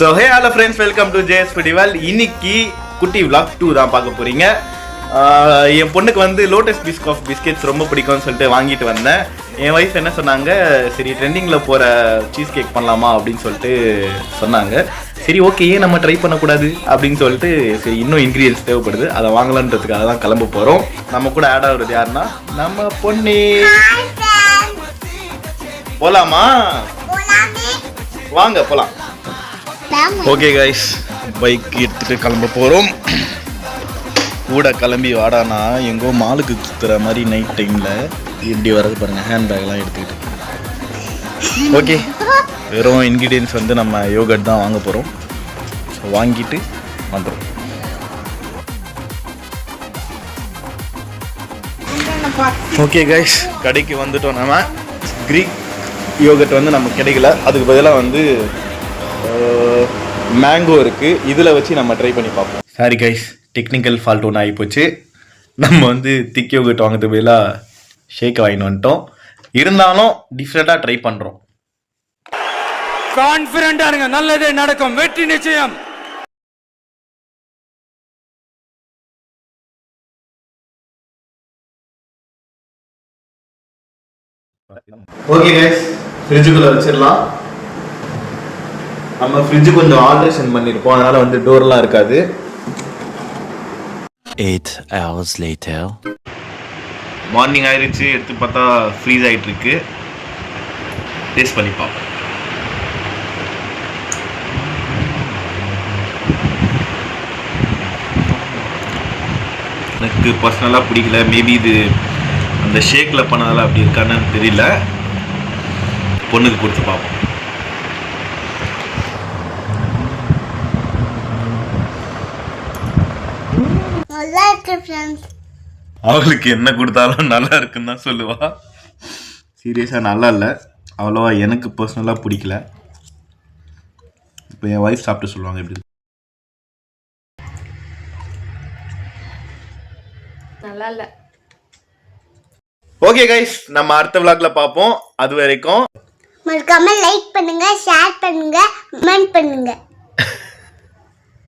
So hey hello friends, welcome to JS Festival. இன்னைக்கு குட்டி vlog 2 தான் பார்க்க போறீங்க. என் பொண்ணுக்கு வந்து லோட்டஸ் பிஸ்கெட்ஸ் ரொம்ப பிடிக்கும்னு சொல்லிட்டு வாங்கிட்டு வந்தேன். என் வைஃப் என்ன சொன்னாங்க, சரி ட்ரெண்டிங்ல போற சீஸ் கேக் பண்ணலாமா அப்படின்னு சொல்லிட்டு சொன்னாங்க. சரி ஓகே, ஏன் நம்ம ட்ரை பண்ணக்கூடாது அப்படின்னு சொல்லிட்டு சரி இன்னும் இன்க்ரீடியன்ஸ் தேவைப்படுது, அதை வாங்கலான்றதுக்காக தான் கிளம்ப போறோம். நம்ம கூட ஆட் ஆகுறது யாருன்னா நம்ம பொண்ணு. போலாமா? வாங்க போலாம். ஓகே கைஸ், பைக் எடுத்துட்டு கிளம்ப போகிறோம். கூட கிளம்பி வாடானா எங்கோ மாலுக்கு சுற்றுற மாதிரி நைட் டைமில் இப்படி வர்றது பாருங்கள், ஹேண்ட்பேக்லாம் எடுத்துக்கிட்டு. ஓகே, வெறும் இன்க்ரீடியன்ஸ் வந்து நம்ம யோகட் தான் வாங்க போகிறோம். ஸோ வாங்கிட்டு வந்துடும். ஓகே கைஸ், கடைக்கு வந்துட்டோம். நம்ம க்ரீக் யோகட் வந்து நமக்கு கிடைக்கல, அதுக்கு பதிலாக வந்து மேங்கோ இருக்குது. இதில் வச்சு நம்ம ட்ரை பண்ணி பார்ப்போம். சாரி கைஸ், டெக்னிக்கல் ஃபால்ட் ஒன்று ஆகிப்போச்சு. நம்ம வந்து திக் யோகட் வாங்கிறது பதிலாக ஷேக் வாங்கிட்டு வந்துட்டோம். இருந்தாலும் டிஃப்ரெண்ட்டாக ட்ரை பண்ணுறோம். கான்ஃபிடென்ட்டாக இருங்க, நல்லதே நடக்கும், வெற்றி நிச்சயம். ஓகே கைஸ், ஃப்ரிட்ஜுக்குள்ளே வச்சிடலாம். நம்ம ஃப்ரிட்ஜு கொஞ்சம் ஆல்ட்ரேஷன் பண்ணியிருப்போம், அதனால் வந்து டோர்லாம் இருக்காது. 8 hours later. மார்னிங் ஆயிடுச்சு, எடுத்து பார்த்தா ஃப்ரீஸ் ஆகிட்டு இருக்கு. டேஸ்ட் பண்ணி பார்ப்போம். எனக்கு பர்சனலாக பிடிக்கல. மேபி இது அந்த ஷேக்கில் பண்ணதால் அப்படி இருக்கான்னு தெரியல. பொண்ணுக்கு கொடுத்து பார்ப்போம். அவளுக்கு என்ன கொடுத்தாலும் நல்லா இருக்குன்னு தான் சொல்லுவா. சீரியஸாக நல்லா இல்லை, அவ்வளோவா எனக்கு பர்சனலாக பிடிக்கல. இப்போ என் ஒய்ஃப் சாப்பிட்டு சொல்லுவாங்க எப்படி. நல்லா இல்லை. ஓகே கைஸ், நம்ம அடுத்த vlogல பார்ப்போம். அது வரைக்கும் மறக்காம லைக் பண்ணுங்க, ஷேர் பண்ணுங்க, கமெண்ட் பண்ணுங்க.